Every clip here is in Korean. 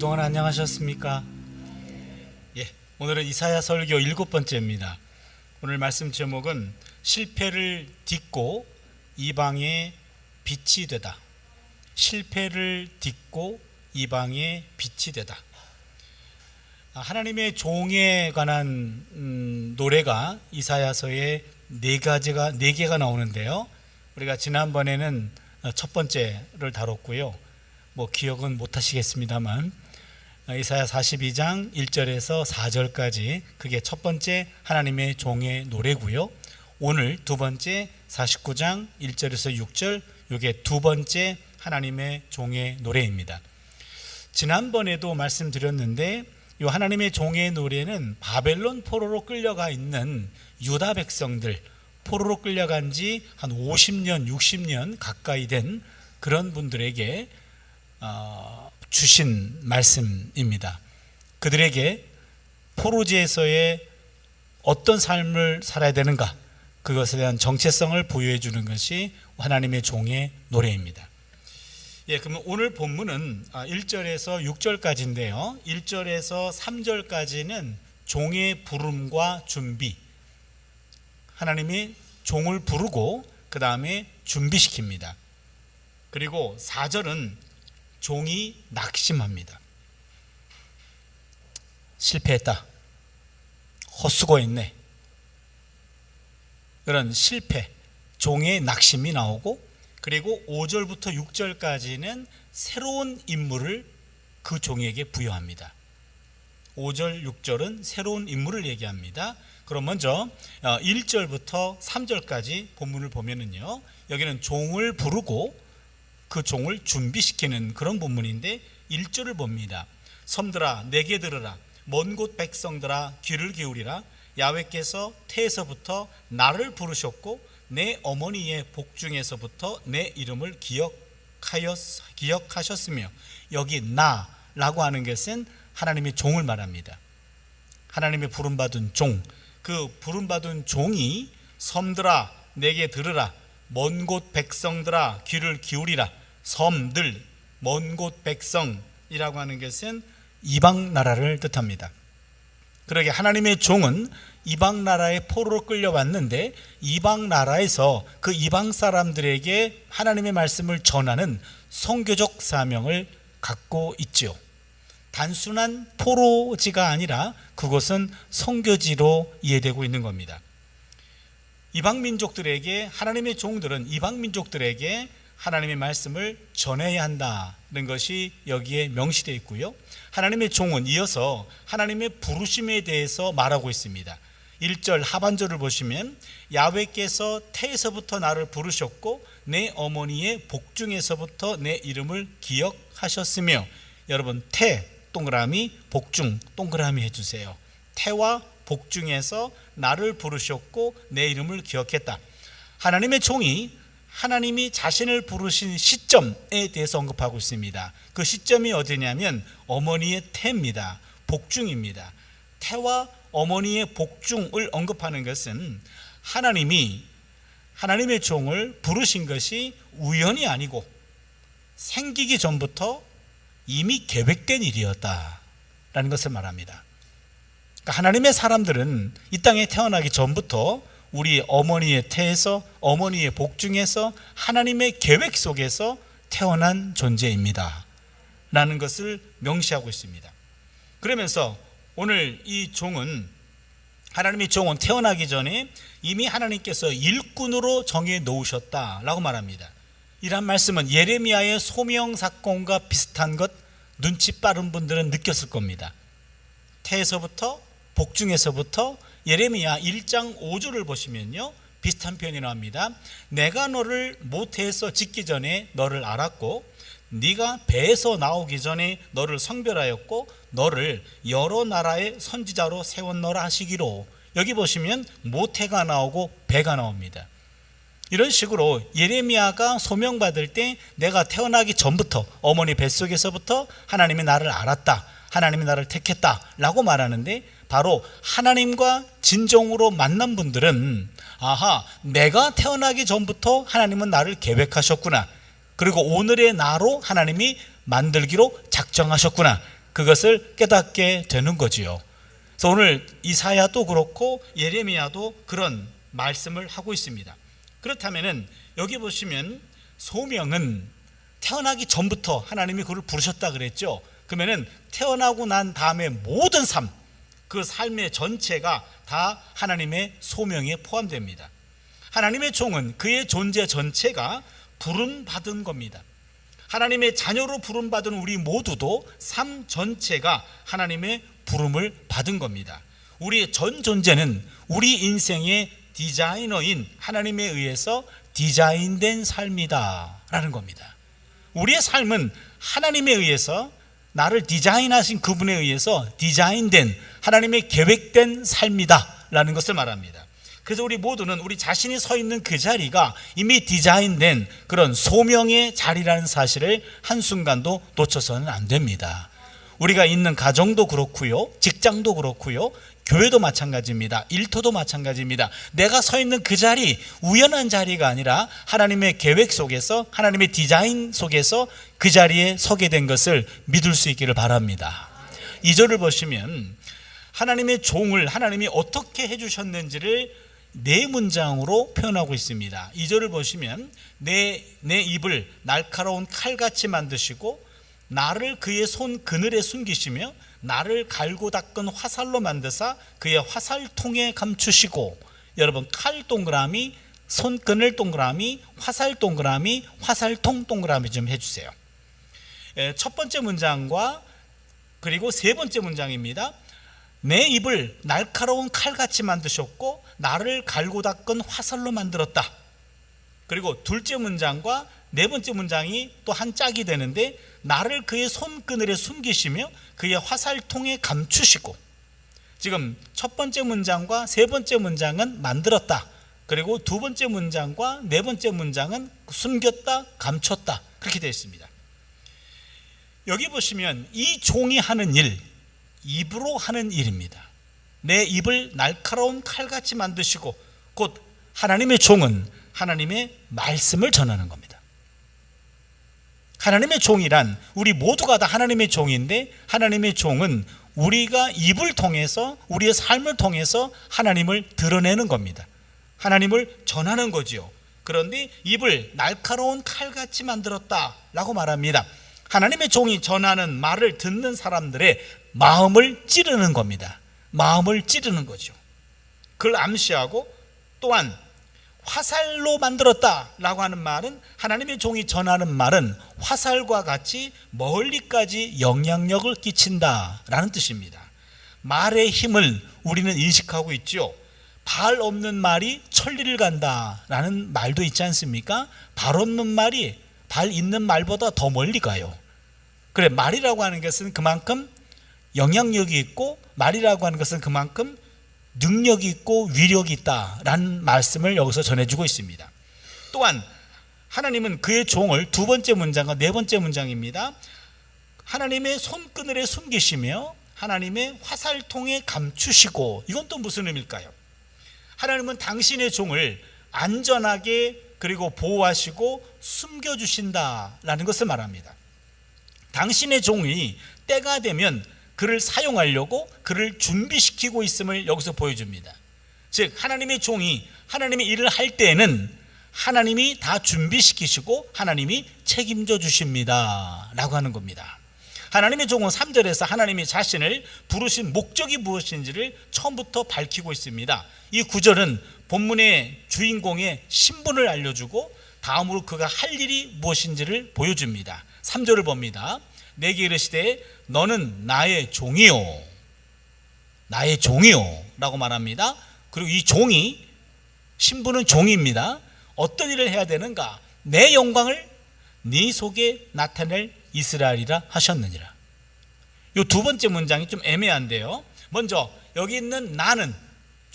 그동안 안녕하셨습니까? 오늘은 이사야 설교 7번째입니다. 오늘 말씀 제목은 실패를 딛고 이방의 빛이 되다. 실패를 딛고 이방의 빛이 되다. 하나님의 종에 관한 노래가 이사야서에 네 개가 나오는데요. 우리가 지난번에는 첫 번째를 다뤘고요. 기억은 못 하시겠습니다만 이사야 42장 1절에서 4절까지 그게 첫 번째 하나님의 종의 노래고요. 오늘 두 번째 49장 1절에서 6절 이게 두 번째 하나님의 종의 노래입니다. 지난번에도 말씀드렸는데 이 하나님의 종의 노래는 바벨론 포로로 끌려가 있는 유다 백성들, 포로로 끌려간 지 한 50년, 60년 가까이 된 그런 분들에게 주신 말씀입니다. 그들에게 포로지에서의 어떤 삶을 살아야 되는가, 그것에 대한 정체성을 부여해 주는 것이 하나님의 종의 노래입니다. 그러면 오늘 본문은 1절에서 6절까지인데요. 1절에서 3절까지는 종의 부름과 준비, 하나님이 종을 부르고 그 다음에 준비시킵니다. 그리고 4절은 종이 낙심합니다. 실패했다, 헛수고했네, 그런 실패, 종의 낙심이 나오고, 그리고 5절부터 6절까지는 새로운 임무를 그 종에게 부여합니다. 5절, 6절은 새로운 임무를 얘기합니다. 그럼 먼저 1절부터 3절까지 본문을 보면은요, 여기는 종을 부르고 그 종을 준비시키는 그런 본문인데 1절을 봅니다. 섬들아 내게 들으라, 먼 곳 백성들아 귀를 기울이라. 야훼께서 태에서부터 나를 부르셨고 내 어머니의 복중에서부터 내 이름을 기억하셨으며. 여기 나라고 하는 것은 하나님의 종을 말합니다. 하나님의 부름받은 종, 그 부름받은 종이 섬들아 내게 들으라, 먼 곳 백성들아 귀를 기울이라. 섬들, 먼 곳 백성이라고 하는 것은 이방 나라를 뜻합니다. 그러게 하나님의 종은 이방 나라의 포로로 끌려왔는데 이방 나라에서 그 이방 사람들에게 하나님의 말씀을 전하는 선교적 사명을 갖고 있지요. 단순한 포로지가 아니라 그것은 선교지로 이해되고 있는 겁니다. 이방 민족들에게, 하나님의 종들은 이방 민족들에게 하나님의 말씀을 전해야 한다는 것이 여기에 명시되어 있고요. 하나님의 종은 이어서 하나님의 부르심에 대해서 말하고 있습니다. 1절 하반절을 보시면 야훼께서 태에서부터 나를 부르셨고 내 어머니의 복중에서부터 내 이름을 기억하셨으며. 여러분, 태 동그라미, 복중 동그라미 해주세요. 태와 복중에서 나를 부르셨고 내 이름을 기억했다. 하나님의 종이 하나님이 자신을 부르신 시점에 대해서 언급하고 있습니다. 그 시점이 어디냐면 어머니의 태입니다. 복중입니다. 태와 어머니의 복중을 언급하는 것은 하나님이 하나님의 종을 부르신 것이 우연이 아니고 생기기 전부터 이미 계획된 일이었다라는 것을 말합니다. 그러니까 하나님의 사람들은 이 땅에 태어나기 전부터 우리 어머니의 태에서, 어머니의 복중에서 하나님의 계획 속에서 태어난 존재입니다 라는 것을 명시하고 있습니다. 그러면서 오늘 이 종은, 하나님의 종은 태어나기 전에 이미 하나님께서 일꾼으로 정해 놓으셨다라고 말합니다. 이런 말씀은 예레미야의 소명 사건과 비슷한 것 눈치 빠른 분들은 느꼈을 겁니다. 태에서부터, 복중에서부터 예레미야 1장 5절을 보시면요, 비슷한 표현이 나옵니다. 내가 너를 모태에서 짓기 전에 너를 알았고 네가 배에서 나오기 전에 너를 성별하였고 너를 여러 나라의 선지자로 세웠노라 하시기로. 여기 보시면 모태가 나오고 배가 나옵니다. 이런 식으로 예레미야가 소명받을 때 내가 태어나기 전부터, 어머니 뱃속에서부터 하나님이 나를 알았다, 하나님이 나를 택했다 라고 말하는데, 바로 하나님과 진정으로 만난 분들은 아하, 내가 태어나기 전부터 하나님은 나를 계획하셨구나, 그리고 오늘의 나로 하나님이 만들기로 작정하셨구나, 그것을 깨닫게 되는 거지요. 그래서 오늘 이사야도 그렇고 예레미야도 그런 말씀을 하고 있습니다. 그렇다면은 여기 보시면 소명은 태어나기 전부터 하나님이 그를 부르셨다 그랬죠. 그러면은 태어나고 난 다음에 모든 삶, 그 삶의 전체가 다 하나님의 소명에 포함됩니다. 하나님의 종은 그의 존재 전체가 부름받은 겁니다. 하나님의 자녀로 부름받은 우리 모두도 삶 전체가 하나님의 부름을 받은 겁니다. 우리의 전 존재는 우리 인생의 디자이너인 하나님에 의해서 디자인된 삶이다 라는 겁니다. 우리의 삶은 하나님에 의해서, 나를 디자인하신 그분에 의해서 디자인된 하나님의 계획된 삶이다 라는 것을 말합니다. 그래서 우리 모두는 우리 자신이 서 있는 그 자리가 이미 디자인된 그런 소명의 자리라는 사실을 한순간도 놓쳐서는 안 됩니다. 우리가 있는 가정도 그렇고요, 직장도 그렇고요, 교회도 마찬가지입니다. 일터도 마찬가지입니다. 내가 서 있는 그 자리, 우연한 자리가 아니라 하나님의 계획 속에서, 하나님의 디자인 속에서 그 자리에 서게 된 것을 믿을 수 있기를 바랍니다. 2절을 보시면 하나님의 종을 하나님이 어떻게 해주셨는지를 네 문장으로 표현하고 있습니다. 2절을 보시면 내 입을 날카로운 칼같이 만드시고 나를 그의 손 그늘에 숨기시며 나를 갈고 닦은 화살로 만드사 그의 화살통에 감추시고, 여러분 칼 동그라미, 손그늘 동그라미, 화살 동그라미, 화살통 동그라미 좀 해주세요. 첫 번째 문장과 그리고 세 번째 문장입니다. 내 입을 날카로운 칼같이 만드셨고 나를 갈고 닦은 화살로 만들었다. 그리고 둘째 문장과 네 번째 문장이 또 한 짝이 되는데 나를 그의 손그늘에 숨기시며 그의 화살통에 감추시고, 지금 첫 번째 문장과 세 번째 문장은 만들었다. 그리고 두 번째 문장과 네 번째 문장은 숨겼다, 감췄다, 그렇게 되어 있습니다. 여기 보시면 이 종이 하는 일, 입으로 하는 일입니다. 내 입을 날카로운 칼같이 만드시고, 곧 하나님의 종은 하나님의 말씀을 전하는 겁니다. 하나님의 종이란 우리 모두가 다 하나님의 종인데, 하나님의 종은 우리가 입을 통해서, 우리의 삶을 통해서 하나님을 드러내는 겁니다. 하나님을 전하는 거지요. 그런데 입을 날카로운 칼같이 만들었다라고 말합니다. 하나님의 종이 전하는 말을 듣는 사람들의 마음을 찌르는 겁니다. 마음을 찌르는 거죠. 그걸 암시하고, 또한 화살로 만들었다라고 하는 말은, 하나님의 종이 전하는 말은 화살과 같이 멀리까지 영향력을 끼친다라는 뜻입니다. 말의 힘을 우리는 인식하고 있죠. 발 없는 말이 천리를 간다라는 말도 있지 않습니까? 발 없는 말이 발 있는 말보다 더 멀리 가요. 그래, 말이라고 하는 것은 그만큼 영향력이 있고, 말이라고 하는 것은 그만큼 능력이 있고 위력이 있다라는 말씀을 여기서 전해주고 있습니다. 또한 하나님은 그의 종을, 두 번째 문장과 네 번째 문장입니다, 하나님의 손그늘에 숨기시며 하나님의 화살통에 감추시고, 이건 또 무슨 의미일까요? 하나님은 당신의 종을 안전하게 그리고 보호하시고 숨겨주신다라는 것을 말합니다. 당신의 종이 때가 되면 그를 사용하려고 그를 준비시키고 있음을 여기서 보여줍니다. 즉 하나님의 종이 하나님의 일을 할 때에는 하나님이 다 준비시키시고 하나님이 책임져 주십니다 라고 하는 겁니다. 하나님의 종은 3절에서 하나님이 자신을 부르신 목적이 무엇인지를 처음부터 밝히고 있습니다. 이 9절은 본문의 주인공의 신분을 알려주고 다음으로 그가 할 일이 무엇인지를 보여줍니다. 3절을 봅니다. 내게 이르시되 너는 나의 종이요, 나의 종이요 라고 말합니다. 그리고 이 종이, 신분은 종입니다. 어떤 일을 해야 되는가? 내 영광을 네 속에 나타낼 이스라엘이라 하셨느니라. 이 두 번째 문장이 좀 애매한데요. 먼저 여기 있는 나는,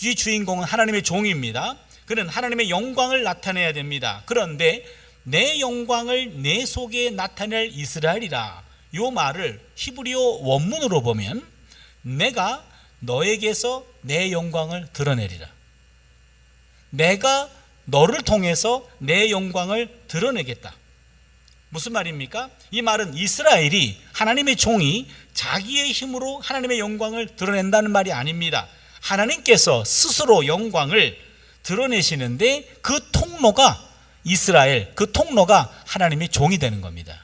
이 주인공은 하나님의 종입니다. 그는 하나님의 영광을 나타내야 됩니다. 그런데 내 영광을 내 속에 나타낼 이스라엘이라, 이 말을 히브리어 원문으로 보면 내가 너에게서 내 영광을 드러내리라, 내가 너를 통해서 내 영광을 드러내겠다, 무슨 말입니까? 이 말은 이스라엘이, 하나님의 종이 자기의 힘으로 하나님의 영광을 드러낸다는 말이 아닙니다. 하나님께서 스스로 영광을 드러내시는데 그 통로가 이스라엘, 그 통로가 하나님의 종이 되는 겁니다.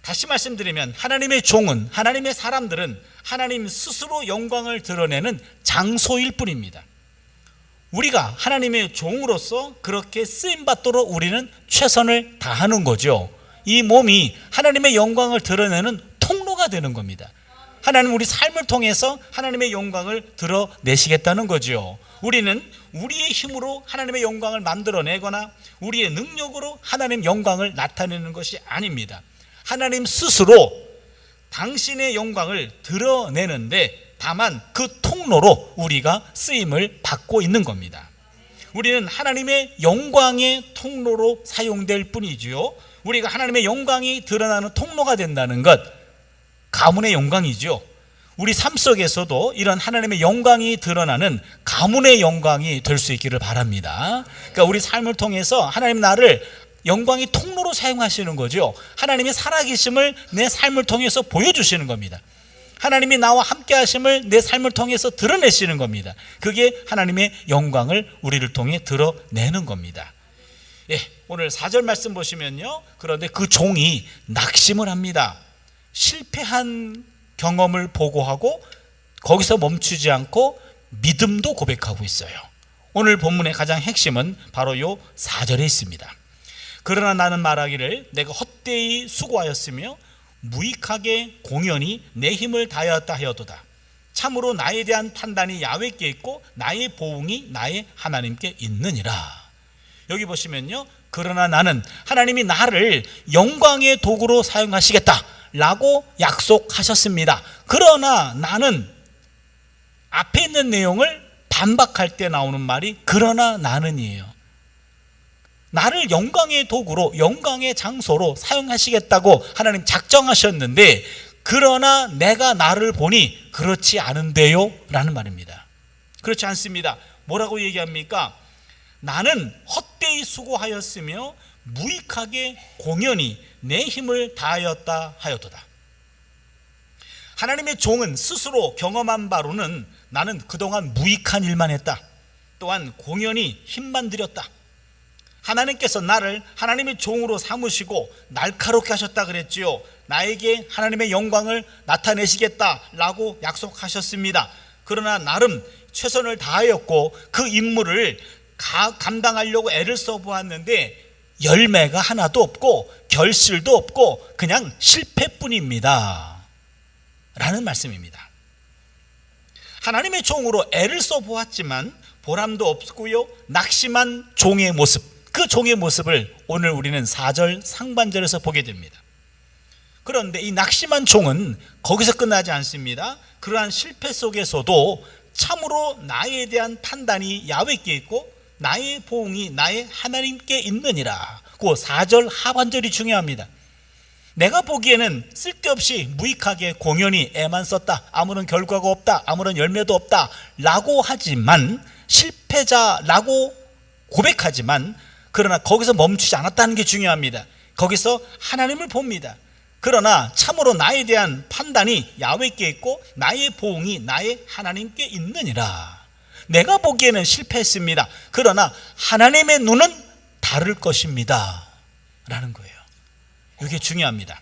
다시 말씀드리면 하나님의 종은, 하나님의 사람들은 하나님 스스로 영광을 드러내는 장소일 뿐입니다. 우리가 하나님의 종으로서 그렇게 쓰임받도록 우리는 최선을 다하는 거죠. 이 몸이 하나님의 영광을 드러내는 통로가 되는 겁니다. 하나님 우리 삶을 통해서 하나님의 영광을 드러내시겠다는 거죠. 우리는 우리의 힘으로 하나님의 영광을 만들어내거나 우리의 능력으로 하나님 영광을 나타내는 것이 아닙니다. 하나님 스스로 당신의 영광을 드러내는데 다만 그 통로로 우리가 쓰임을 받고 있는 겁니다. 우리는 하나님의 영광의 통로로 사용될 뿐이지요. 우리가 하나님의 영광이 드러나는 통로가 된다는 것, 가문의 영광이죠. 우리 삶 속에서도 이런 하나님의 영광이 드러나는 가문의 영광이 될 수 있기를 바랍니다. 그러니까 우리 삶을 통해서 하나님 나를 영광의 통로로 사용하시는 거죠. 하나님의 살아계심을 내 삶을 통해서 보여주시는 겁니다. 하나님이 나와 함께 하심을 내 삶을 통해서 드러내시는 겁니다. 그게 하나님의 영광을 우리를 통해 드러내는 겁니다. 예, 오늘 4절 말씀 보시면요, 그런데 그 종이 낙심을 합니다. 실패한 경험을 보고하고 거기서 멈추지 않고 믿음도 고백하고 있어요. 오늘 본문의 가장 핵심은 바로 요 4절에 있습니다. 그러나 나는 말하기를 내가 헛되이 수고하였으며 무익하게 공연히 내 힘을 다하였다 하여도다. 참으로 나에 대한 판단이 야훼께 있고 나의 보응이 나의 하나님께 있느니라. 여기 보시면요, 그러나 나는, 하나님이 나를 영광의 도구로 사용하시겠다 라고 약속하셨습니다. 그러나 나는, 앞에 있는 내용을 반박할 때 나오는 말이 그러나 나는이에요. 나를 영광의 도구로, 영광의 장소로 사용하시겠다고 하나님 작정하셨는데 그러나 내가 나를 보니 그렇지 않은데요 라는 말입니다. 그렇지 않습니다. 뭐라고 얘기합니까? 나는 헛되이 수고하였으며 무익하게 공연히 내 힘을 다하였다 하여도다. 하나님의 종은 스스로 경험한 바로는 나는 그동안 무익한 일만 했다, 또한 공연히 힘만 들였다. 하나님께서 나를 하나님의 종으로 삼으시고 날카롭게 하셨다 그랬지요. 나에게 하나님의 영광을 나타내시겠다라고 약속하셨습니다. 그러나 나름 최선을 다하였고 그 임무를 감당하려고 애를 써보았는데 열매가 하나도 없고 결실도 없고 그냥 실패뿐입니다 라는 말씀입니다. 하나님의 종으로 애를 써보았지만 보람도 없고요, 낙심한 종의 모습, 그 종의 모습을 오늘 우리는 4절 상반절에서 보게 됩니다. 그런데 이 낙심한 종은 거기서 끝나지 않습니다. 그러한 실패 속에서도 참으로 나에 대한 판단이 야훼께 있고 나의 보응이 나의 하나님께 있느니라. 그 4절 하반절이 중요합니다. 내가 보기에는 쓸데없이 무익하게 공연히 애만 썼다, 아무런 결과가 없다, 아무런 열매도 없다 라고 하지만, 실패자라고 고백하지만 그러나 거기서 멈추지 않았다는 게 중요합니다. 거기서 하나님을 봅니다. 그러나 참으로 나에 대한 판단이 야훼께 있고 나의 보응이 나의 하나님께 있느니라. 내가 보기에는 실패했습니다. 그러나 하나님의 눈은 다를 것입니다 라는 거예요. 이게 중요합니다.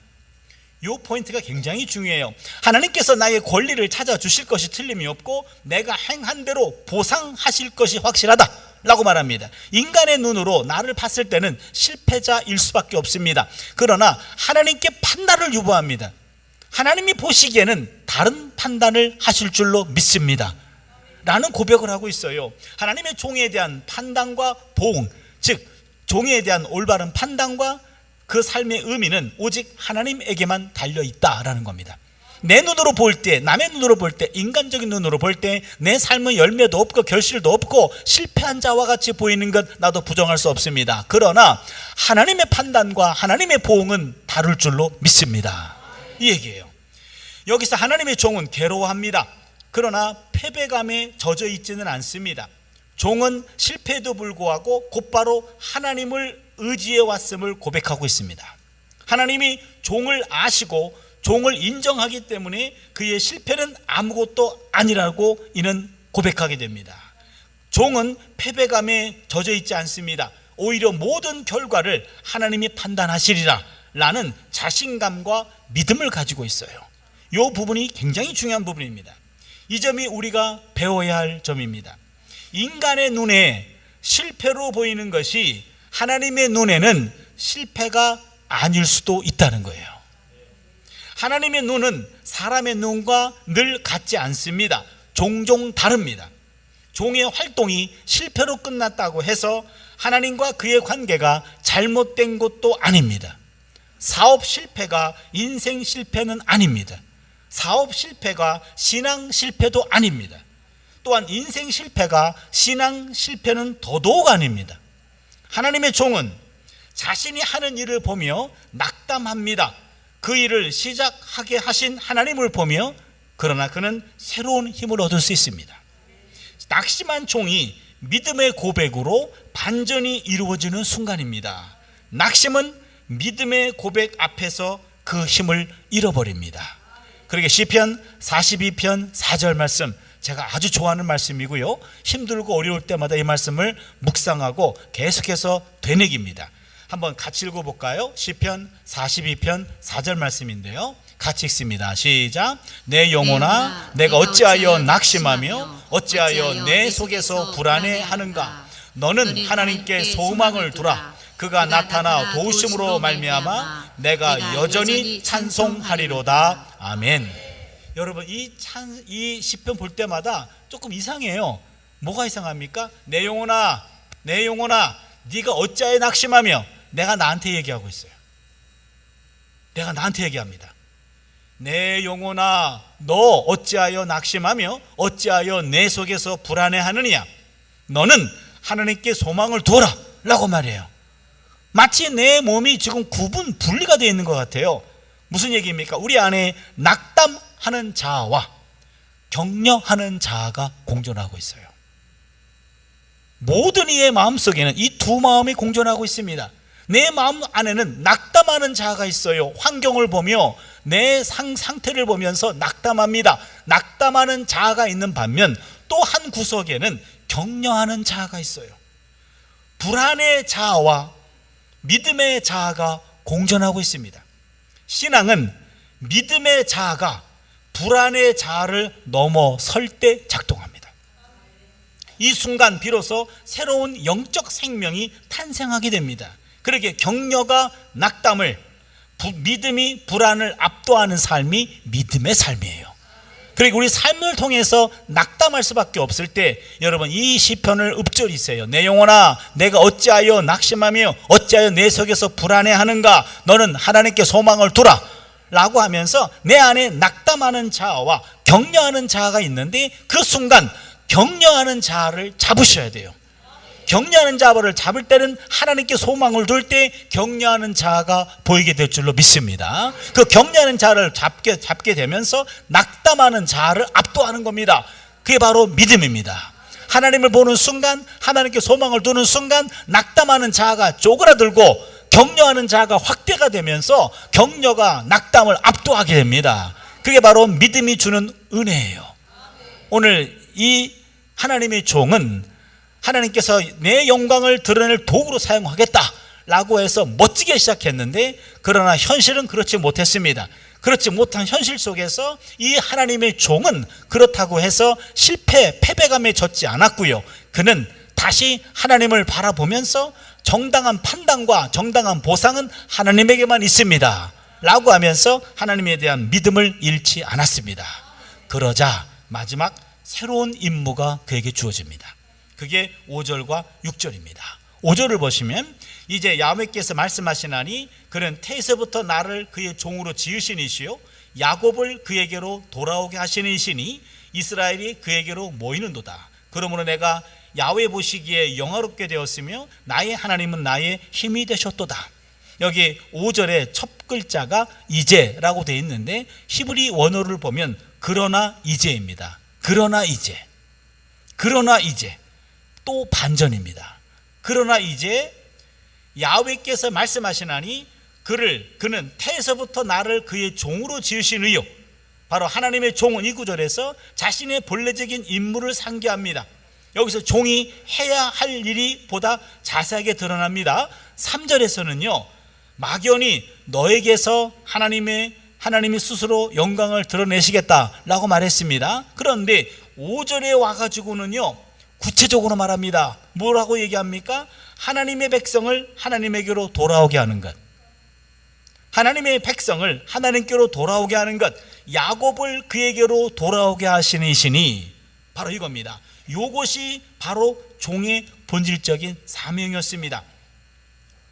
이 포인트가 굉장히 중요해요. 하나님께서 나의 권리를 찾아주실 것이 틀림이 없고 내가 행한 대로 보상하실 것이 확실하다 라고 말합니다. 인간의 눈으로 나를 봤을 때는 실패자일 수밖에 없습니다. 그러나 하나님께 판단을 유보합니다. 하나님이 보시기에는 다른 판단을 하실 줄로 믿습니다 라는 고백을 하고 있어요. 하나님의 종에 대한 판단과 보응, 즉 종에 대한 올바른 판단과 그 삶의 의미는 오직 하나님에게만 달려있다라는 겁니다. 내 눈으로 볼 때, 남의 눈으로 볼 때, 인간적인 눈으로 볼 때 내 삶은 열매도 없고 결실도 없고 실패한 자와 같이 보이는 것 나도 부정할 수 없습니다. 그러나 하나님의 판단과 하나님의 보응은 다를 줄로 믿습니다. 이 얘기예요. 여기서 하나님의 종은 괴로워합니다. 그러나 패배감에 젖어 있지는 않습니다. 종은 실패에도 불구하고 곧바로 하나님을 의지해 왔음을 고백하고 있습니다. 하나님이 종을 아시고 종을 인정하기 때문에 그의 실패는 아무것도 아니라고 이는 고백하게 됩니다. 종은 패배감에 젖어 있지 않습니다. 오히려 모든 결과를 하나님이 판단하시리라 라는 자신감과 믿음을 가지고 있어요. 이 부분이 굉장히 중요한 부분입니다. 이 점이 우리가 배워야 할 점입니다. 인간의 눈에 실패로 보이는 것이 하나님의 눈에는 실패가 아닐 수도 있다는 거예요. 하나님의 눈은 사람의 눈과 늘 같지 않습니다. 종종 다릅니다. 종의 활동이 실패로 끝났다고 해서 하나님과 그의 관계가 잘못된 것도 아닙니다. 사업 실패가 인생 실패는 아닙니다. 사업 실패가 신앙 실패도 아닙니다. 또한 인생 실패가 신앙 실패는 더더욱 아닙니다. 하나님의 종은 자신이 하는 일을 보며 낙담합니다. 그 일을 시작하게 하신 하나님을 보며 그러나 그는 새로운 힘을 얻을 수 있습니다. 낙심한 종이 믿음의 고백으로 반전이 이루어지는 순간입니다. 낙심은 믿음의 고백 앞에서 그 힘을 잃어버립니다. 그러게 시편 42편 4절 말씀, 제가 아주 좋아하는 말씀이고요, 힘들고 어려울 때마다 이 말씀을 묵상하고 계속해서 되뇌깁니다. 한번 같이 읽어볼까요? 시편 42편 4절 말씀인데요, 같이 읽습니다. 시작. 내 영혼아 내가 어찌하여 낙심하며 어찌하여 내 속에서 불안해하는가. 너는 하나님께 소망을 두라. 그가 나타나 도우심으로 말미암아 내가 여전히 찬송하리로다. 아멘. 여러분, 이 시편 볼 때마다 조금 이상해요. 뭐가 이상합니까? 내 영혼아 네가 어찌하여 낙심하며, 내가 나한테 얘기하고 있어요. 내가 나한테 얘기합니다. 내 영혼아 너 어찌하여 낙심하며 어찌하여 내 속에서 불안해하느냐. 너는 하나님께 소망을 두어라 라고 말해요. 마치 내 몸이 지금 구분 분리가 되어 있는 것 같아요. 무슨 얘기입니까? 우리 안에 낙담하는 자아와 격려하는 자아가 공존하고 있어요. 모든 이의 마음속에는 이 두 마음이 공존하고 있습니다. 내 마음 안에는 낙담하는 자아가 있어요. 환경을 보며 내 상태를 보면서 낙담합니다. 낙담하는 자아가 있는 반면 또 한 구석에는 격려하는 자아가 있어요. 불안의 자아와 믿음의 자아가 공존하고 있습니다. 신앙은 믿음의 자아가 불안의 자아를 넘어설 때 작동합니다. 이 순간 비로소 새로운 영적 생명이 탄생하게 됩니다. 그렇게 격려가 낙담을, 믿음이 불안을 압도하는 삶이 믿음의 삶이에요. 그리고 우리 삶을 통해서 낙담할 수밖에 없을 때, 여러분 이 시편을 읊조리세요. 내 영혼아 내가 어찌하여 낙심하며 어찌하여 내 속에서 불안해하는가. 너는 하나님께 소망을 두라 라고 하면서 내 안에 낙담하는 자아와 격려하는 자아가 있는데, 그 순간 격려하는 자아를 잡으셔야 돼요. 격려하는 자아를 잡을 때는 하나님께 소망을 둘 때 격려하는 자아가 보이게 될 줄로 믿습니다. 그 격려하는 자아를 잡게 되면서 낙담하는 자아를 압도하는 겁니다. 그게 바로 믿음입니다. 하나님을 보는 순간, 하나님께 소망을 두는 순간 낙담하는 자아가 쪼그라들고 격려하는 자아가 확대가 되면서 격려가 낙담을 압도하게 됩니다. 그게 바로 믿음이 주는 은혜예요. 오늘 이 하나님의 종은 하나님께서 내 영광을 드러낼 도구로 사용하겠다라고 해서 멋지게 시작했는데, 그러나 현실은 그렇지 못했습니다. 그렇지 못한 현실 속에서 이 하나님의 종은 그렇다고 해서 패배감에 젖지 않았고요. 그는 다시 하나님을 바라보면서 정당한 판단과 정당한 보상은 하나님에게만 있습니다 라고 하면서 하나님에 대한 믿음을 잃지 않았습니다. 그러자 마지막 새로운 임무가 그에게 주어집니다. 그게 5절과 6절입니다. 5절을 보시면, 이제 야훼께서 말씀하시나니 그는 태에서부터 나를 그의 종으로 지으신 이시요 야곱을 그에게로 돌아오게 하시는 이시니 이스라엘이 그에게로 모이는도다. 그러므로 내가 야훼 보시기에 영화롭게 되었으며 나의 하나님은 나의 힘이 되셨도다. 여기 5절의 첫 글자가 이제라고 되어 있는데, 히브리 원어를 보면 그러나 이제입니다. 그러나 이제 또 반전입니다. 그러나 이제 야훼께서 말씀하시나니 그는 태에서부터 나를 그의 종으로 지으신 이요. 바로 하나님의 종은 이 구절에서 자신의 본래적인 임무를 상기합니다. 여기서 종이 해야 할 일이 보다 자세하게 드러납니다. 3절에서는요, 막연히 너에게서 하나님이 스스로 영광을 드러내시겠다라고 말했습니다. 그런데 5절에 와가지고는요, 구체적으로 말합니다. 뭐라고 얘기합니까? 하나님의 백성을 하나님에게로 돌아오게 하는 것, 하나님의 백성을 하나님께로 돌아오게 하는 것, 야곱을 그에게로 돌아오게 하시는 이시니 바로 이겁니다. 이것이 바로 종의 본질적인 사명이었습니다.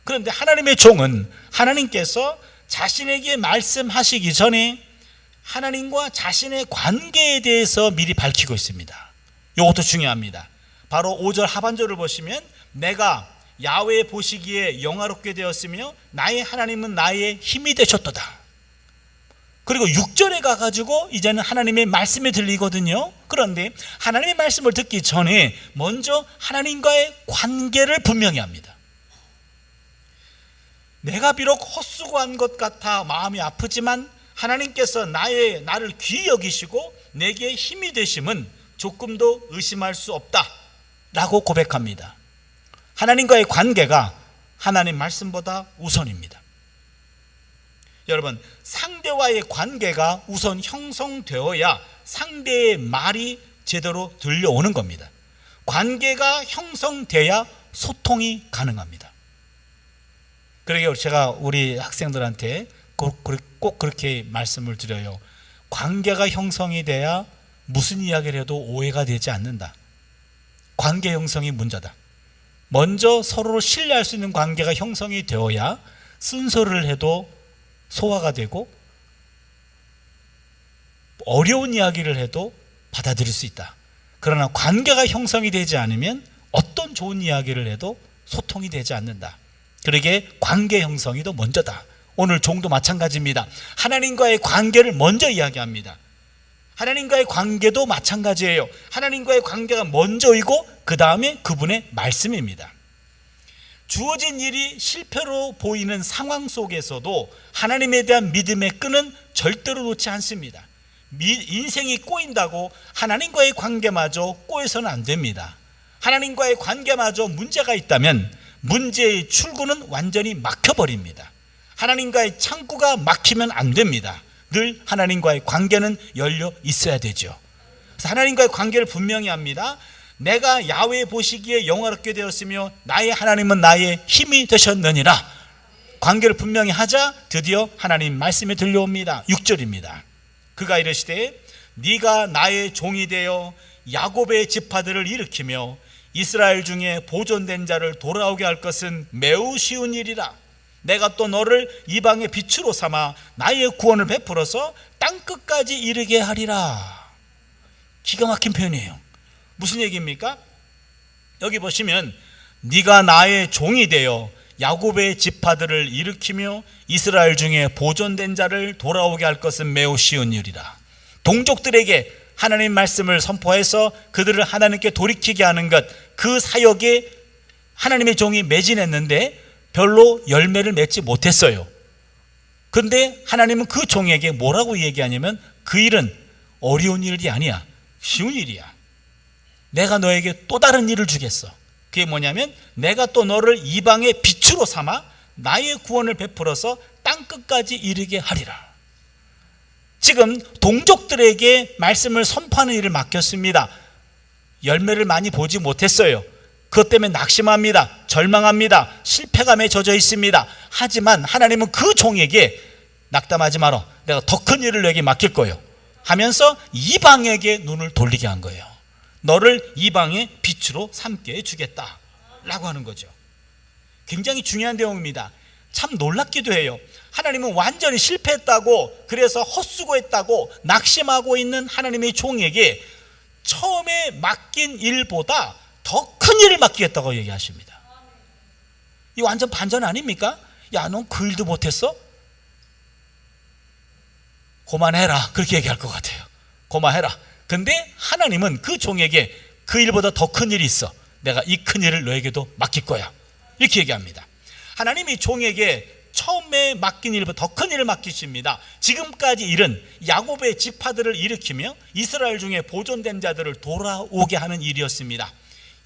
그런데 하나님의 종은 하나님께서 자신에게 말씀하시기 전에 하나님과 자신의 관계에 대해서 미리 밝히고 있습니다. 이것도 중요합니다. 바로 5절 하반절을 보시면 내가 야훼 보시기에 영화롭게 되었으며 나의 하나님은 나의 힘이 되셨도다. 그리고 6절에 가가지고 이제는 하나님의 말씀이 들리거든요. 그런데 하나님의 말씀을 듣기 전에 먼저 하나님과의 관계를 분명히 합니다. 내가 비록 헛수고한 것 같아 마음이 아프지만 하나님께서 나를 귀히 여기시고 내게 힘이 되심은 조금도 의심할 수 없다 라고 고백합니다. 하나님과의 관계가 하나님 말씀보다 우선입니다. 여러분, 상대와의 관계가 우선 형성되어야 상대의 말이 제대로 들려오는 겁니다. 관계가 형성돼야 소통이 가능합니다. 그러게 제가 우리 학생들한테 꼭 그렇게 말씀을 드려요. 관계가 형성이 돼야 무슨 이야기를 해도 오해가 되지 않는다. 관계 형성이 문제다. 먼저 서로를 신뢰할 수 있는 관계가 형성이 되어야 쓴소리를 해도 소화가 되고 어려운 이야기를 해도 받아들일 수 있다. 그러나 관계가 형성이 되지 않으면 어떤 좋은 이야기를 해도 소통이 되지 않는다. 그러게 관계 형성이 더 먼저다. 오늘 종도 마찬가지입니다. 하나님과의 관계를 먼저 이야기합니다. 하나님과의 관계도 마찬가지예요. 하나님과의 관계가 먼저이고 그 다음에 그분의 말씀입니다. 주어진 일이 실패로 보이는 상황 속에서도 하나님에 대한 믿음의 끈은 절대로 놓지 않습니다. 인생이 꼬인다고 하나님과의 관계마저 꼬여서는 안 됩니다. 하나님과의 관계마저 문제가 있다면 문제의 출구는 완전히 막혀버립니다. 하나님과의 창구가 막히면 안 됩니다. 늘 하나님과의 관계는 열려 있어야 되죠. 그래서 하나님과의 관계를 분명히 합니다. 내가 야훼 보시기에 영화롭게 되었으며 나의 하나님은 나의 힘이 되셨느니라. 관계를 분명히 하자 드디어 하나님 말씀이 들려옵니다. 6절입니다. 그가 이르시되 네가 나의 종이 되어 야곱의 지파들을 일으키며 이스라엘 중에 보존된 자를 돌아오게 할 것은 매우 쉬운 일이라. 내가 또 너를 이방의 빛으로 삼아 나의 구원을 베풀어서 땅끝까지 이르게 하리라. 기가 막힌 표현이에요. 무슨 얘기입니까? 여기 보시면 네가 나의 종이 되어 야곱의 지파들을 일으키며 이스라엘 중에 보존된 자를 돌아오게 할 것은 매우 쉬운 일이라. 동족들에게 하나님 말씀을 선포해서 그들을 하나님께 돌이키게 하는 것, 그 사역에 하나님의 종이 매진했는데 별로 열매를 맺지 못했어요. 그런데 하나님은 그 종에게 뭐라고 얘기하냐면 그 일은 어려운 일이 아니야, 쉬운 일이야. 내가 너에게 또 다른 일을 주겠어. 그게 뭐냐면 내가 또 너를 이방의 빛으로 삼아 나의 구원을 베풀어서 땅끝까지 이르게 하리라. 지금 동족들에게 말씀을 선포하는 일을 맡겼습니다. 열매를 많이 보지 못했어요. 그것 때문에 낙심합니다. 절망합니다. 실패감에 젖어 있습니다. 하지만 하나님은 그 종에게 낙담하지 마라. 내가 더 큰 일을 너에게 맡길 거예요 하면서 이방에게 눈을 돌리게 한 거예요. 너를 이방의 빛으로 삼게 해주겠다 라고 하는 거죠. 굉장히 중요한 내용입니다. 참 놀랍기도 해요. 하나님은 완전히 실패했다고, 그래서 헛수고했다고 낙심하고 있는 하나님의 종에게 처음에 맡긴 일보다 더 큰 일을 맡기겠다고 얘기하십니다. 이 완전 반전 아닙니까? 야, 넌 그 일도 못했어? 그만해라, 그렇게 얘기할 것 같아요. 그만해라. 근데 하나님은 그 종에게 그 일보다 더 큰 일이 있어. 내가 이 큰 일을 너에게도 맡길 거야, 이렇게 얘기합니다. 하나님이 종에게 처음에 맡긴 일보다 더 큰 일을 맡기십니다. 지금까지 일은 야곱의 지파들을 일으키며 이스라엘 중에 보존된 자들을 돌아오게 하는 일이었습니다.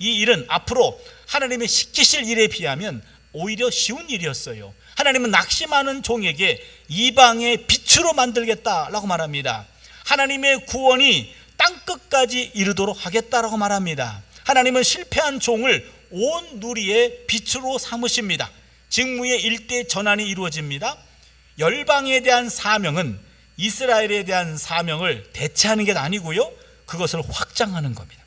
이 일은 앞으로 하나님의 시키실 일에 비하면 오히려 쉬운 일이었어요. 하나님은 낙심하는 종에게 이방의 빛으로 만들겠다라고 말합니다. 하나님의 구원이 땅끝까지 이르도록 하겠다라고 말합니다. 하나님은 실패한 종을 온 누리의 빛으로 삼으십니다. 직무의 일대 전환이 이루어집니다. 열방에 대한 사명은 이스라엘에 대한 사명을 대체하는 게 아니고요, 그것을 확장하는 겁니다.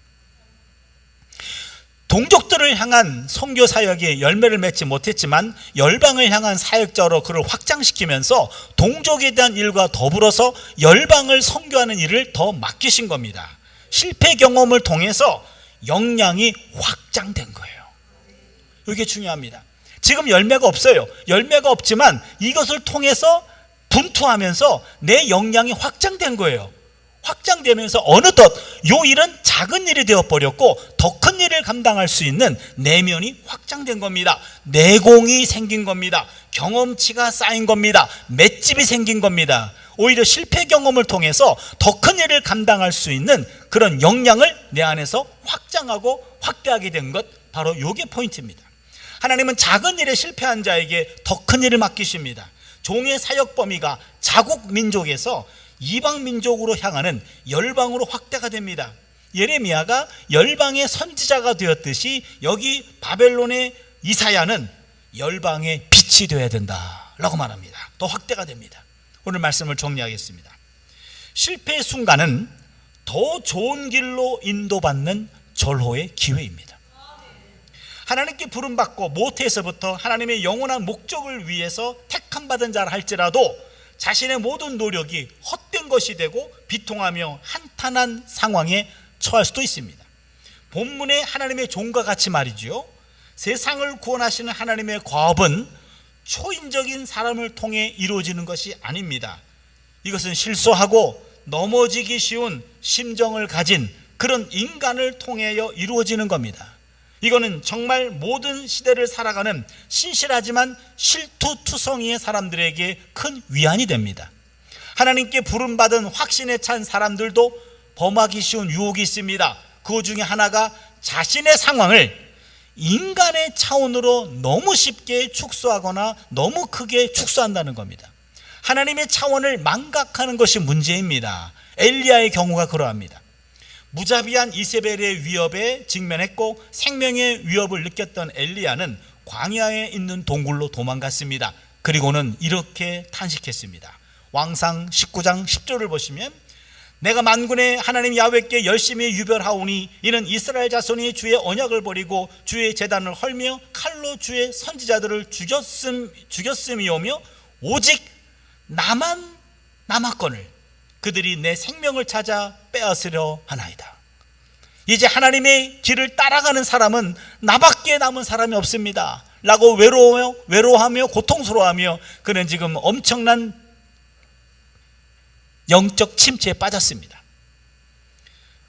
동족들을 향한 선교 사역이 열매를 맺지 못했지만 열방을 향한 사역자로 그를 확장시키면서 동족에 대한 일과 더불어서 열방을 선교하는 일을 더 맡기신 겁니다. 실패 경험을 통해서 역량이 확장된 거예요. 이게 중요합니다. 지금 열매가 없어요. 열매가 없지만 이것을 통해서 분투하면서 내 역량이 확장된 거예요. 확장되면서 어느덧 요 일은 작은 일이 되어버렸고 더 큰 일을 감당할 수 있는 내면이 확장된 겁니다. 내공이 생긴 겁니다. 경험치가 쌓인 겁니다. 맷집이 생긴 겁니다. 오히려 실패 경험을 통해서 더 큰 일을 감당할 수 있는 그런 역량을 내 안에서 확장하고 확대하게 된 것, 바로 요게 포인트입니다. 하나님은 작은 일에 실패한 자에게 더 큰 일을 맡기십니다. 종의 사역 범위가 자국 민족에서 이방 민족으로 향하는 열방으로 확대가 됩니다. 예레미야가 열방의 선지자가 되었듯이 여기 바벨론의 이사야는 열방의 빛이 되어야 된다라고 말합니다. 더 확대가 됩니다. 오늘 말씀을 정리하겠습니다. 실패의 순간은 더 좋은 길로 인도받는 절호의 기회입니다. 하나님께 부름받고 모태에서부터 하나님의 영원한 목적을 위해서 택함받은 자라 할지라도 자신의 모든 노력이 헛된 것이 되고 비통하며 한탄한 상황에 처할 수도 있습니다. 본문의 하나님의 종과 같이 말이죠, 세상을 구원하시는 하나님의 과업은 초인적인 사람을 통해 이루어지는 것이 아닙니다. 이것은 실수하고 넘어지기 쉬운 심정을 가진 그런 인간을 통하여 이루어지는 겁니다. 이거는 정말 모든 시대를 살아가는 신실하지만 실투투성이의 사람들에게 큰 위안이 됩니다. 하나님께 부름받은 확신에 찬 사람들도 범하기 쉬운 유혹이 있습니다. 그 중에 하나가 자신의 상황을 인간의 차원으로 너무 쉽게 축소하거나 너무 크게 축소한다는 겁니다. 하나님의 차원을 망각하는 것이 문제입니다. 엘리야의 경우가 그러합니다. 무자비한 이세벨의 위협에 직면했고 생명의 위협을 느꼈던 엘리야는 광야에 있는 동굴로 도망갔습니다. 그리고는 이렇게 탄식했습니다. 왕상 19장 10절을 보시면, 내가 만군의 하나님 야훼께 열심히 유별하오니 이는 이스라엘 자손이 주의 언약을 버리고 주의 제단을 헐며 칼로 주의 선지자들을 죽였음이오며 오직 나만 남았거늘 그들이 내 생명을 찾아 빼앗으려 하나이다. 이제 하나님의 길을 따라가는 사람은 나밖에 남은 사람이 없습니다 라고 외로워하며 고통스러워하며 그는 지금 엄청난 영적 침체에 빠졌습니다.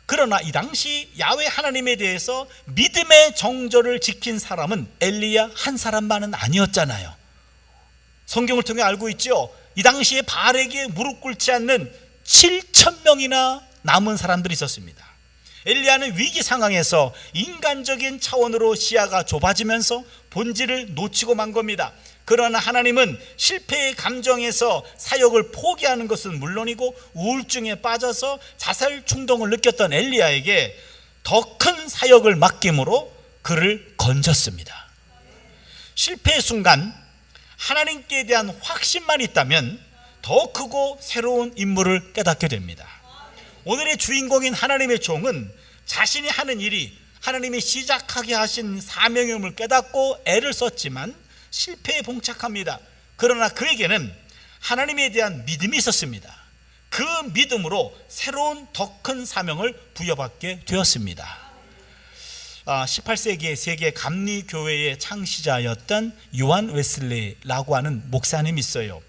그러나 이 당시 야훼 하나님에 대해서 믿음의 정절을 지킨 사람은 엘리야 한 사람만은 아니었잖아요. 성경을 통해 알고 있죠. 이 당시에 바알에게 무릎 꿇지 않는 7,000명이나 남은 사람들이 있었습니다. 엘리야는 위기 상황에서 인간적인 차원으로 시야가 좁아지면서 본질을 놓치고 만 겁니다. 그러나 하나님은 실패의 감정에서 사역을 포기하는 것은 물론이고 우울증에 빠져서 자살 충동을 느꼈던 엘리야에게 더 큰 사역을 맡김으로 그를 건졌습니다. 실패의 순간 하나님께 대한 확신만 있다면 더 크고 새로운 임무를 깨닫게 됩니다. 오늘의 주인공인 하나님의 종은 자신이 하는 일이 하나님이 시작하게 하신 사명임을 깨닫고 애를 썼지만 실패에 봉착합니다. 그러나 그에게는 하나님에 대한 믿음이 있었습니다. 그 믿음으로 새로운 더 큰 사명을 부여받게 되었습니다. 18세기의 세계 감리교회의 창시자였던 요한 웨슬리라고 하는 목사님이 있어요.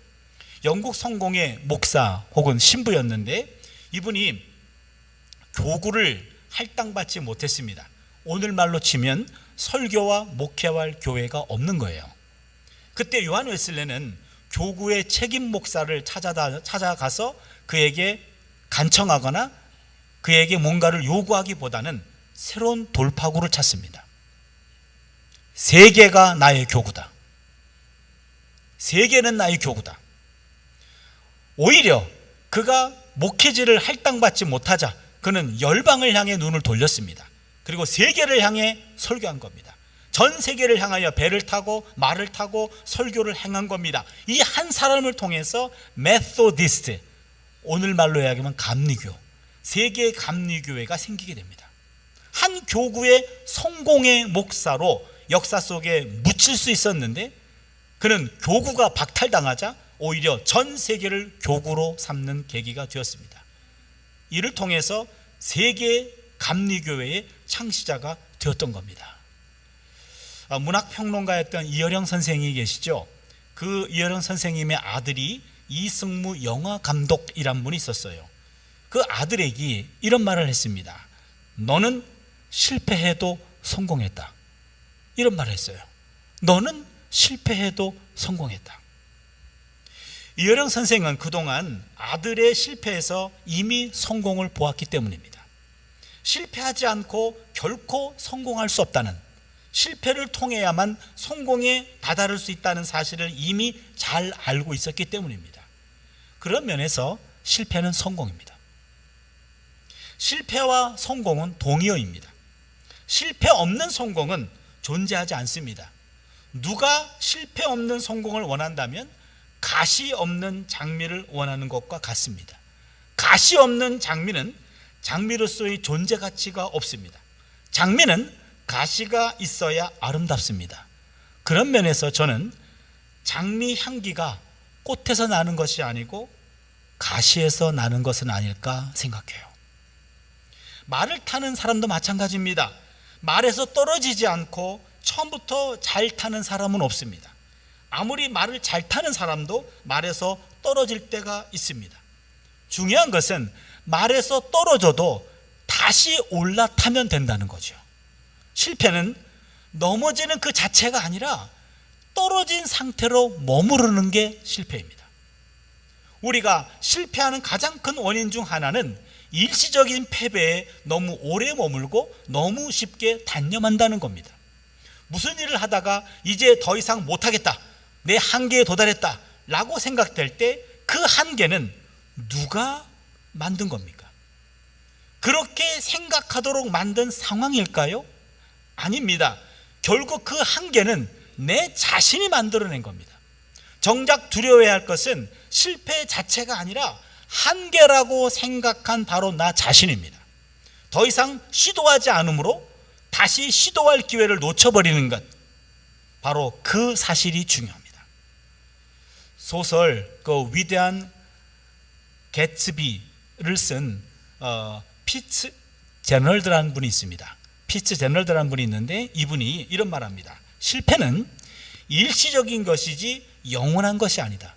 영국 성공의 목사 혹은 신부였는데 이분이 교구를 할당받지 못했습니다. 오늘말로 치면 설교와 목회할 교회가 없는 거예요. 그때 요한 웨슬레는 교구의 책임 목사를 찾아가서 그에게 간청하거나 그에게 뭔가를 요구하기보다는 새로운 돌파구를 찾습니다. 세계가 나의 교구다. 세계는 나의 교구다. 오히려 그가 목회지를 할당받지 못하자 그는 열방을 향해 눈을 돌렸습니다. 그리고 세계를 향해 설교한 겁니다. 전 세계를 향하여 배를 타고 말을 타고 설교를 행한 겁니다. 이 한 사람을 통해서 메소디스트, 오늘말로 이야기하면 감리교, 세계 감리교회가 생기게 됩니다. 한 교구의 성공의 목사로 역사 속에 묻힐 수 있었는데 그는 교구가 박탈당하자 오히려 전 세계를 교구로 삼는 계기가 되었습니다. 이를 통해서 세계 감리교회의 창시자가 되었던 겁니다. 문학평론가였던 이어령 선생이 계시죠. 그 이어령 선생님의 아들이 이승무 영화감독이란 분이 있었어요. 그 아들에게 이런 말을 했습니다. 너는 실패해도 성공했다. 이런 말을 했어요. 너는 실패해도 성공했다. 이어령 선생은 그동안 아들의 실패에서 이미 성공을 보았기 때문입니다. 실패하지 않고 결코 성공할 수 없다는, 실패를 통해야만 성공에 다다를 수 있다는 사실을 이미 잘 알고 있었기 때문입니다. 그런 면에서 실패는 성공입니다. 실패와 성공은 동의어입니다. 실패 없는 성공은 존재하지 않습니다. 누가 실패 없는 성공을 원한다면 가시 없는 장미를 원하는 것과 같습니다. 가시 없는 장미는 장미로서의 존재 가치가 없습니다. 장미는 가시가 있어야 아름답습니다. 그런 면에서 저는 장미 향기가 꽃에서 나는 것이 아니고 가시에서 나는 것은 아닐까 생각해요. 말을 타는 사람도 마찬가지입니다. 말에서 떨어지지 않고 처음부터 잘 타는 사람은 없습니다. 아무리 말을 잘 타는 사람도 말에서 떨어질 때가 있습니다. 중요한 것은 말에서 떨어져도 다시 올라타면 된다는 거죠. 실패는 넘어지는 그 자체가 아니라 떨어진 상태로 머무르는 게 실패입니다. 우리가 실패하는 가장 큰 원인 중 하나는 일시적인 패배에 너무 오래 머물고 너무 쉽게 단념한다는 겁니다. 무슨 일을 하다가 이제 더 이상 못하겠다, 내 한계에 도달했다 라고 생각될 때 그 한계는 누가 만든 겁니까? 그렇게 생각하도록 만든 상황일까요? 아닙니다. 결국 그 한계는 내 자신이 만들어낸 겁니다. 정작 두려워해야 할 것은 실패 자체가 아니라 한계라고 생각한 바로 나 자신입니다. 더 이상 시도하지 않으므로 다시 시도할 기회를 놓쳐버리는 것, 바로 그 사실이 중요합니다. 소설 그 위대한 개츠비를 쓴 피츠 제널드라는 분이 있습니다. 피츠 제널드라는 분이 있는데 이분이 이런 말합니다. 실패는 일시적인 것이지 영원한 것이 아니다.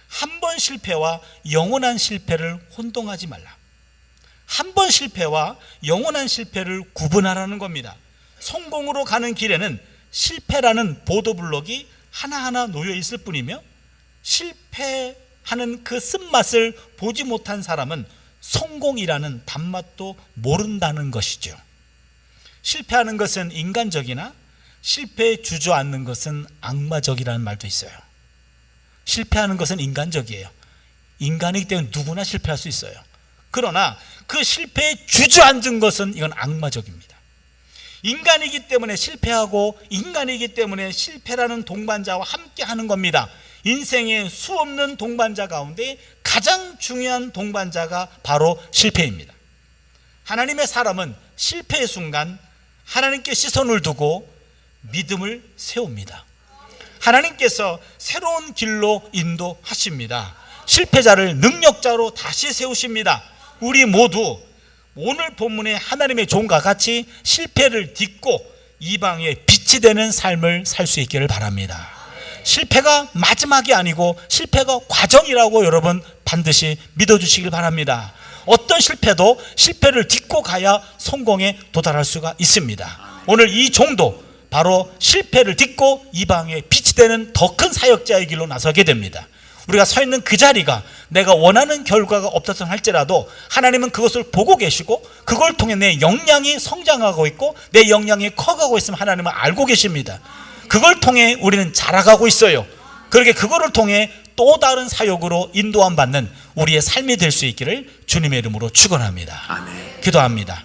한 번 실패와 영원한 실패를 혼동하지 말라. 한 번 실패와 영원한 실패를 구분하라는 겁니다. 성공으로 가는 길에는 실패라는 보도블록이 하나하나 놓여 있을 뿐이며 실패하는 그 쓴맛을 보지 못한 사람은 성공이라는 단맛도 모른다는 것이죠. 실패하는 것은 인간적이나 실패에 주저앉는 것은 악마적이라는 말도 있어요. 실패하는 것은 인간적이에요. 인간이기 때문에 누구나 실패할 수 있어요. 그러나 그 실패에 주저앉은 것은 이건 악마적입니다. 인간이기 때문에 실패하고 인간이기 때문에 실패라는 동반자와 함께 하는 겁니다. 인생의 수없는 동반자 가운데 가장 중요한 동반자가 바로 실패입니다. 하나님의 사람은 실패의 순간 하나님께 시선을 두고 믿음을 세웁니다. 하나님께서 새로운 길로 인도하십니다. 실패자를 능력자로 다시 세우십니다. 우리 모두 오늘 본문의 하나님의 종과 같이 실패를 딛고 이방의 빛이 되는 삶을 살 수 있기를 바랍니다. 실패가 마지막이 아니고 실패가 과정이라고 여러분 반드시 믿어주시길 바랍니다. 어떤 실패도 실패를 딛고 가야 성공에 도달할 수가 있습니다. 오늘 이 종도 바로 실패를 딛고 이방의 빛이 시대는 더 큰 사역자의 길로 나서게 됩니다. 우리가 서 있는 그 자리가 내가 원하는 결과가 없었던 할지라도 하나님은 그것을 보고 계시고 그걸 통해 내 역량이 성장하고 있고 내 역량이 커가고 있으면 하나님은 알고 계십니다. 그걸 통해 우리는 자라가고 있어요. 그렇게 그거를 통해 또 다른 사역으로 인도함 받는 우리의 삶이 될 수 있기를 주님의 이름으로 축원합니다. 아멘. 기도합니다.